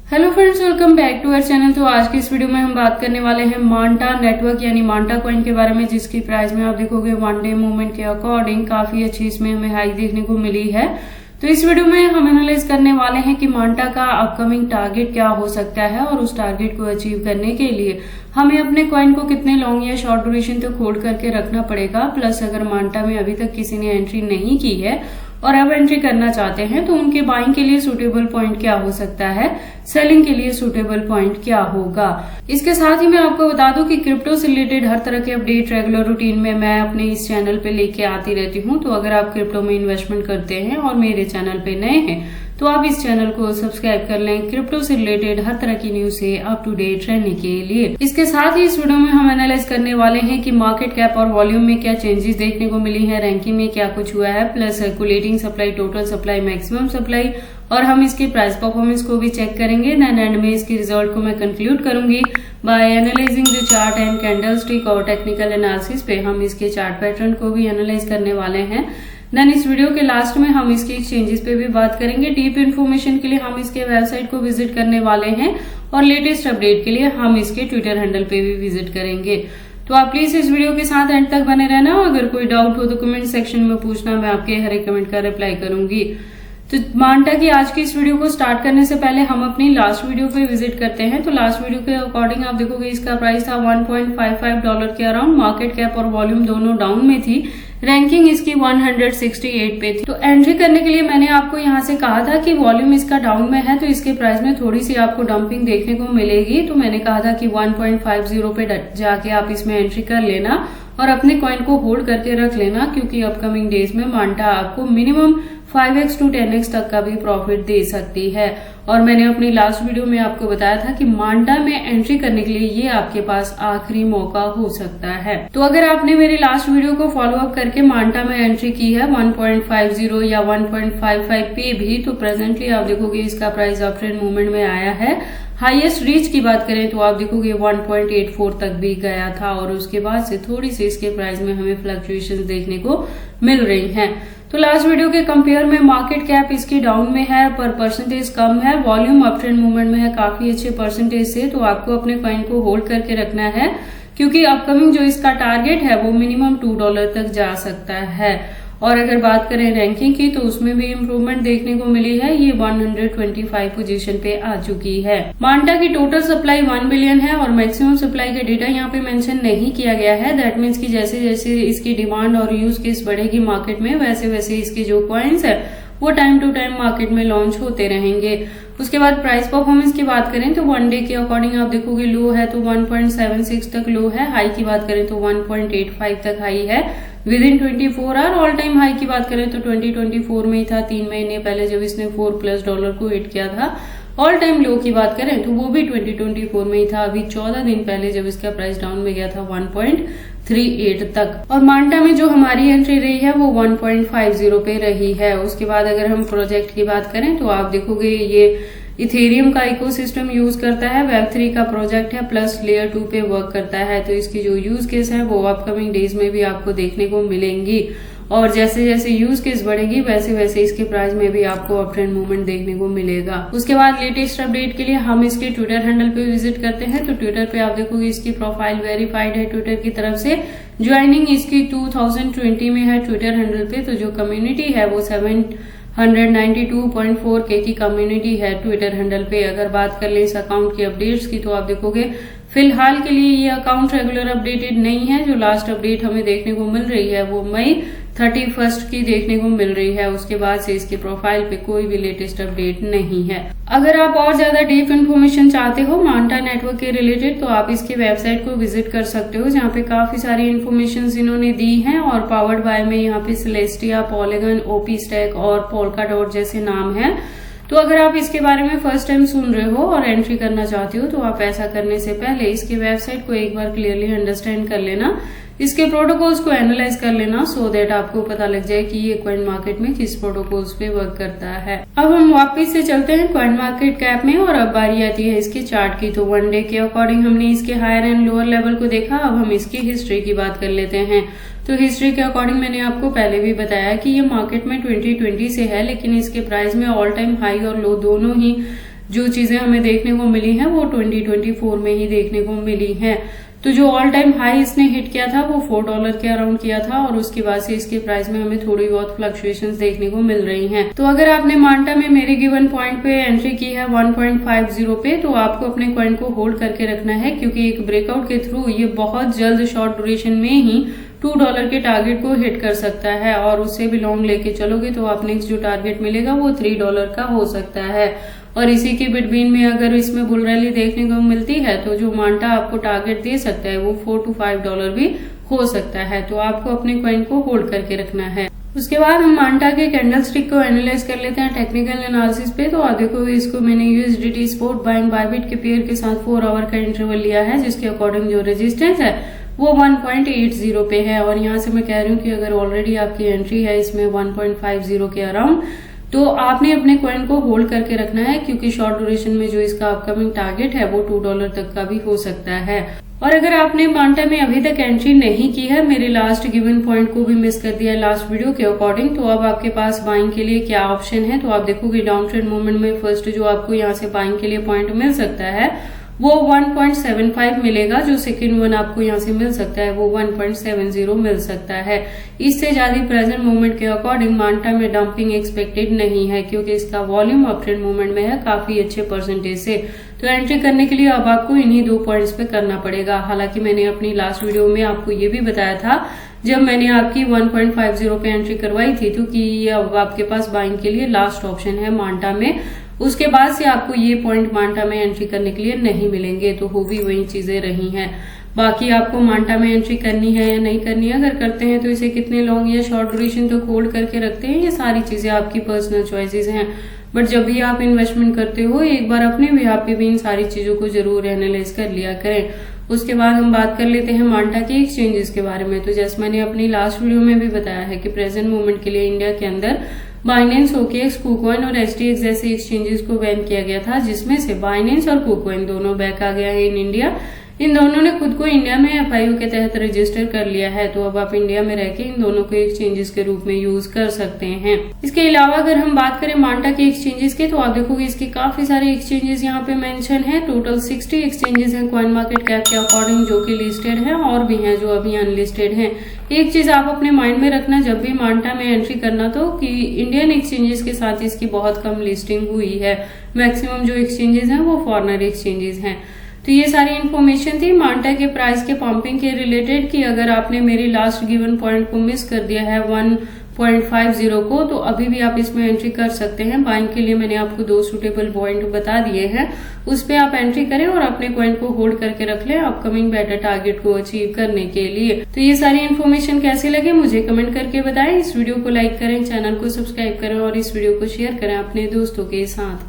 Hello friends, welcome back to our channel. तो आज की इस वीडियो में हम बात करने वाले हैं मांटा नेटवर्क यानी मांटा कॉइन के बारे में, जिसकी प्राइस में आप देखोगे वन डे मूवमेंट के अकॉर्डिंग काफी अच्छी इसमें हमें हाई देखने को मिली है। तो इस वीडियो में हम एनालाइज करने वाले हैं कि मांटा का अपकमिंग टारगेट क्या हो सकता है और उस टारगेट को अचीव करने के लिए हमें अपने कॉइन को कितने लॉन्ग या शॉर्ट ड्यूरेशन तक होल्ड करके रखना पड़ेगा। प्लस अगर मांटा में अभी तक किसी ने एंट्री नहीं की है और अब एंट्री करना चाहते हैं तो उनके बाइंग के लिए सुटेबल पॉइंट क्या हो सकता है, सेलिंग के लिए सुटेबल पॉइंट क्या होगा। इसके साथ ही मैं आपको बता दूं कि क्रिप्टो से रिलेटेड हर तरह के अपडेट रेगुलर रूटीन में मैं अपने इस चैनल पे लेके आती रहती हूं। तो अगर आप क्रिप्टो में इन्वेस्टमेंट करते हैं और मेरे चैनल पे नए हैं तो आप इस चैनल को सब्सक्राइब कर लें क्रिप्टो से रिलेटेड हर तरह की न्यूज से अप टू डेट रहने के लिए। इसके साथ ही इस वीडियो में हम एनालाइज करने वाले हैं कि मार्केट कैप और वॉल्यूम में क्या चेंजेस देखने को मिली है, रैंकिंग में क्या कुछ हुआ है, plus circulating supply, total supply, maximum supply, और हम इसके प्राइस परफॉर्मेंस को भी चेक करेंगे। देन एंड में इसके रिजल्ट को मैं कंक्लूड करूंगी by analysing the chart and candlestick और टेक्निकल एनालिसिस पे हम इसके चार्ट पैटर्न को भी एनालाइज करने वाले हैं। देन इस वीडियो के लास्ट में हम इसके एक्सचेंजेस पे भी बात करेंगे। डीप इन्फॉर्मेशन के लिए हम इसके वेबसाइट को विजिट करने वाले हैं और लेटेस्ट अपडेट के लिए हम इसके ट्विटर हैंडल पे भी विजिट करेंगे। तो आप प्लीज इस वीडियो के साथ एंड तक बने रहना। अगर कोई डाउट हो तो कमेंट सेक्शन में पूछना, मैं आपके हर एक कमेंट का रिप्लाई करूंगी। तो मांटा की आज की इस वीडियो को स्टार्ट करने से पहले हम अपनी लास्ट वीडियो पे विजिट करते हैं। तो लास्ट वीडियो के अकॉर्डिंग आप देखोगे इसका प्राइस था $1.55 के अराउंड। मार्केट कैप और वॉल्यूम दोनों डाउन में थी। रैंकिंग इसकी 168 पे थी। तो एंट्री करने के लिए मैंने आपको यहाँ से कहा था कि वॉल्यूम इसका डाउन में है तो इसके प्राइस में थोड़ी सी आपको डंपिंग देखने को मिलेगी। तो मैंने कहा था कि 1.50 पे जाके आप इसमें एंट्री कर लेना और अपने कॉइन को होल्ड करके रख लेना, क्योंकि अपकमिंग डेज में मांटा आपको मिनिमम 5x to 10x तक का भी प्रॉफिट दे सकती है। और मैंने अपनी लास्ट वीडियो में आपको बताया था कि मांटा में एंट्री करने के लिए ये आपके पास आखिरी मौका हो सकता है। तो अगर आपने मेरी लास्ट वीडियो को फॉलो अप करके मांटा में एंट्री की है 1.50 या 1.55 पे भी, तो प्रेजेंटली आप देखोगे इसका प्राइस अप ट्रेंड मूवमेंट में आया है। हाईएस्ट रीच की बात करें तो आप देखोगे 1.84 तक भी गया था और उसके बाद से थोड़ी सी इसके प्राइस में हमें फ्लक्चुएशंस देखने को मिल रही हैं। तो लास्ट वीडियो के कंपेयर में मार्केट कैप इसकी डाउन में है पर परसेंटेज कम है। वॉल्यूम अप ट्रेंड मूवमेंट में है काफी अच्छे परसेंटेज से। तो आपको अपने कॉइन को होल्ड करके रखना है, क्योंकि अपकमिंग जो इसका टारगेट है वो मिनिमम $2 तक जा सकता है। और अगर बात करें रैंकिंग की तो उसमें भी इम्प्रूवमेंट देखने को मिली है। ये 125 पोजीशन पे आ चुकी है। मांटा की टोटल सप्लाई 1 बिलियन है और मैक्सिमम सप्लाई का डेटा यहाँ पे मेंशन नहीं किया गया है। दैट मीन्स कि जैसे जैसे इसकी डिमांड और यूज केस बढ़ेगी मार्केट में, वैसे वैसे इसके जो कॉइन्स है वो टाइम टू टाइम मार्केट में लॉन्च होते रहेंगे। उसके बाद प्राइस परफॉर्मेंस की बात करें तो वन डे के अकॉर्डिंग आप देखोगे लो है तो 1.76 तक लो है। हाई की बात करें तो 1.85 तक हाई है। Within 24 hour all time high की बात करें तो 2024 में ही था, 3 महीने पहले जब इसने $4+ को हिट किया था। ऑल टाइम लो की बात करें तो वो भी 2024 में ही था, अभी 14 दिन पहले जब इसका प्राइस डाउन में गया था 1.38 तक। और मांटा में जो हमारी एंट्री रही है वो 1.50 पे रही है। उसके बाद अगर हम प्रोजेक्ट की बात करें तो आप देखोगे ये इथेरियम का इकोसिस्टम यूज करता है, वेब3 का प्रोजेक्ट है, प्लस लेयर 2 पे वर्क करता है। तो इसकी जो यूज केस है वो अपकमिंग डेज में भी आपको देखने को मिलेंगी और जैसे जैसे यूज केस बढ़ेगी वैसे वैसे इसके प्राइस में भी आपको अप ट्रेंड मूवमेंट देखने को मिलेगा। उसके बाद लेटेस्ट अपडेट के लिए हम इसके ट्विटर हैंडल पे विजिट करते हैं। तो ट्विटर पे आप देखोगे इसकी प्रोफाइल वेरीफाइड है ट्विटर की तरफ से। ज्वाइनिंग इसकी 2020 में है ट्विटर हैंडल पे। तो जो कम्युनिटी है वो 792.4K की कम्युनिटी है ट्विटर हैंडल पे। अगर बात कर ले इस अकाउंट की अपडेट्स की तो आप देखोगे फिलहाल के लिए ये अकाउंट रेगुलर अपडेटेड नहीं है। जो लास्ट अपडेट हमें देखने को मिल रही है वो मई 31 की देखने को मिल रही है। उसके बाद से इसके प्रोफाइल पे कोई भी लेटेस्ट अपडेट नहीं है। अगर आप और ज्यादा डीप इन्फॉर्मेशन चाहते हो मांटा नेटवर्क के रिलेटेड तो आप इसके वेबसाइट को विजिट कर सकते हो, जहाँ पे काफी सारी इन्फॉर्मेशन इन्होंने दी है। और पावर्ड बाय में यहाँ पे सेलेस्टिया, पॉलीगन, ओपी स्टैक और पोल्काडॉट जैसे नाम है। तो अगर आप इसके बारे में फर्स्ट टाइम सुन रहे हो और एंट्री करना चाहते हो तो आप ऐसा करने से पहले इसके वेबसाइट को एक बार क्लियरली अंडरस्टैंड कर लेना, इसके प्रोटोकॉल्स को एनालाइज कर लेना, सो दैट आपको पता लग जाए कि ये कॉइन मार्केट में किस प्रोटोकॉल्स पे वर्क करता है। अब हम वापस से चलते हैं कॉइन मार्केट कैप में और अब बारी आती है इसके चार्ट की। तो वन डे के अकॉर्डिंग हमने इसके हायर एंड लोअर लेवल को देखा। अब हम इसकी हिस्ट्री की बात कर लेते हैं। तो हिस्ट्री के अकॉर्डिंग मैंने आपको पहले भी बताया कि ये मार्केट में 2020 से है, लेकिन इसके प्राइस में ऑल टाइम हाई और लो दोनों ही जो चीजें हमें देखने को मिली हैं वो 2024 में ही देखने को मिली हैं। तो जो ऑल टाइम हाई इसने हिट किया था वो $4 के अराउंड किया था और उसके बाद से इसके प्राइस में हमें थोड़ी बहुत फ्लक्चुएशंस देखने को मिल रही हैं। तो अगर आपने मांटा में मेरे गिवन पॉइंट पे एंट्री की है 1.50 पे, तो आपको अपने कॉइन को होल्ड करके रखना है, क्योंकि एक ब्रेकआउट के थ्रू ये बहुत जल्द शॉर्ट ड्यूरेशन में ही $2 के टारगेट को हिट कर सकता है और उससे भी लॉन्ग लेके चलोगे तो आप नेक्स्ट जो टारगेट मिलेगा वो $3 का हो सकता है। और इसी के बिटवीन में अगर इसमें बुल रैली देखने को मिलती है तो जो मांटा आपको टारगेट दे सकता है वो $4 to $5 भी हो सकता है। तो आपको अपने कॉइन को होल्ड करके रखना है। उसके बाद हम मांटा के कैंडल स्टिक को एनालाइज कर लेते हैं टेक्निकल एनालिसिस पे। तो आप देखो इसको मैंने USDT स्पॉट बाइंग बायबिट के पेयर के साथ 4 आवर का इंटरवल लिया है, जिसके अकॉर्डिंग जो रेजिस्टेंस है वो 1.80 पे है। और यहाँ से मैं कह रही हूँ कि अगर ऑलरेडी आपकी एंट्री है इसमें 1.50 के अराउंड, तो आपने अपने कॉइन को होल्ड करके रखना है, क्योंकि शॉर्ट ड्यूरेशन में जो इसका अपकमिंग टारगेट है वो $2 तक का भी हो सकता है। और अगर आपने मांटा में अभी तक एंट्री नहीं की है, मेरे लास्ट गिवन पॉइंट को भी मिस कर दिया है लास्ट वीडियो के अकॉर्डिंग, तो अब आपके पास बाइंग के लिए क्या ऑप्शन है। तो आप देखोगे डाउन ट्रेंड मूवमेंट में फर्स्ट जो आपको यहाँ से बाइंग के लिए पॉइंट मिल सकता है वो 1.75 मिलेगा। जो सेकेंड वन आपको यहाँ से मिल सकता है वो 1.70 मिल सकता है। इससे ज्यादा प्रेजेंट मूवमेंट के अकॉर्डिंग मांटा में डंपिंग एक्सपेक्टेड नहीं है, क्योंकि इसका वॉल्यूम अप ट्रेंड मूवमेंट में है काफी अच्छे परसेंटेज से। तो एंट्री करने के लिए अब आपको इन्हीं 2 पॉइंट्स पे करना पड़ेगा। हालांकि मैंने अपनी लास्ट वीडियो में आपको ये भी बताया था जब मैंने आपकी 1.50 पे एंट्री करवाई थी, तो कि ये अब आपके पास बाइंग के लिए लास्ट ऑप्शन है मांटा में। उसके बाद से आपको ये पॉइंट मांटा में एंट्री करने के लिए नहीं मिलेंगे। तो हो भी वही चीजें रही हैं। बाकी आपको मांटा में एंट्री करनी है या नहीं करनी है, अगर करते हैं तो इसे कितने लॉन्ग या शॉर्ट ड्यूरेशन तक होल्ड करके रखते हैं, ये सारी चीजें आपकी पर्सनल चॉइसेस हैं। बट जब भी आप इन्वेस्टमेंट करते हो एक बार अपने बिहाफ पे भी इन सारी चीजों को जरूर एनालाइज कर लिया करें। उसके बाद हम बात कर लेते हैं मांटा के एक्सचेंजेस के बारे में। तो जैसे मैंने अपनी लास्ट वीडियो में भी बताया है कि प्रेजेंट मूवमेंट के लिए इंडिया के अंदर बाइनेंस, OKX, KuCoin और HTX जैसे एक्सचेंजेस को बैन किया गया था, जिसमें से बाइनेंस और KuCoin दोनों बैक आ गया है इन इंडिया। इन दोनों ने खुद को इंडिया में FIO के तहत रजिस्टर कर लिया है। तो अब आप इंडिया में रह के इन दोनों को एक्सचेंजेस के रूप में यूज कर सकते हैं। इसके अलावा अगर हम बात करें मांटा के एक्सचेंजेस के, तो आप देखोगे इसके काफी सारे एक्सचेंजेस यहाँ पे मेंशन है। टोटल 60 एक्सचेंजेस हैं कॉइन मार्केट कैप के अकॉर्डिंग, जो कि लिस्टेड है और भी हैं जो अभी अनलिस्टेड हैं। एक चीज आप अपने माइंड में रखना जब भी मांटा में एंट्री करना, तो कि इंडियन एक्सचेंजेस के साथ इसकी बहुत कम लिस्टिंग हुई है। मैक्सिमम जो एक्सचेंजेस हैं वो फॉरेनर एक्सचेंजेस हैं। तो ये सारी इन्फॉर्मेशन थी मांटा के प्राइस के पंपिंग के रिलेटेड, कि अगर आपने मेरी लास्ट गिवन पॉइंट को मिस कर दिया है 1.50 को, तो अभी भी आप इसमें एंट्री कर सकते हैं। बाइंग के लिए मैंने आपको 2 सुटेबल पॉइंट बता दिए हैं, उस पे आप एंट्री करें और अपने कॉइन को होल्ड करके रख लें अपकमिंग बेटर टारगेट को अचीव करने के लिए। तो ये सारी इन्फॉर्मेशन कैसे लगे मुझे कमेंट करके बताएं। इस वीडियो को लाइक करें, चैनल को सब्सक्राइब करें और इस वीडियो को शेयर करें अपने दोस्तों के साथ।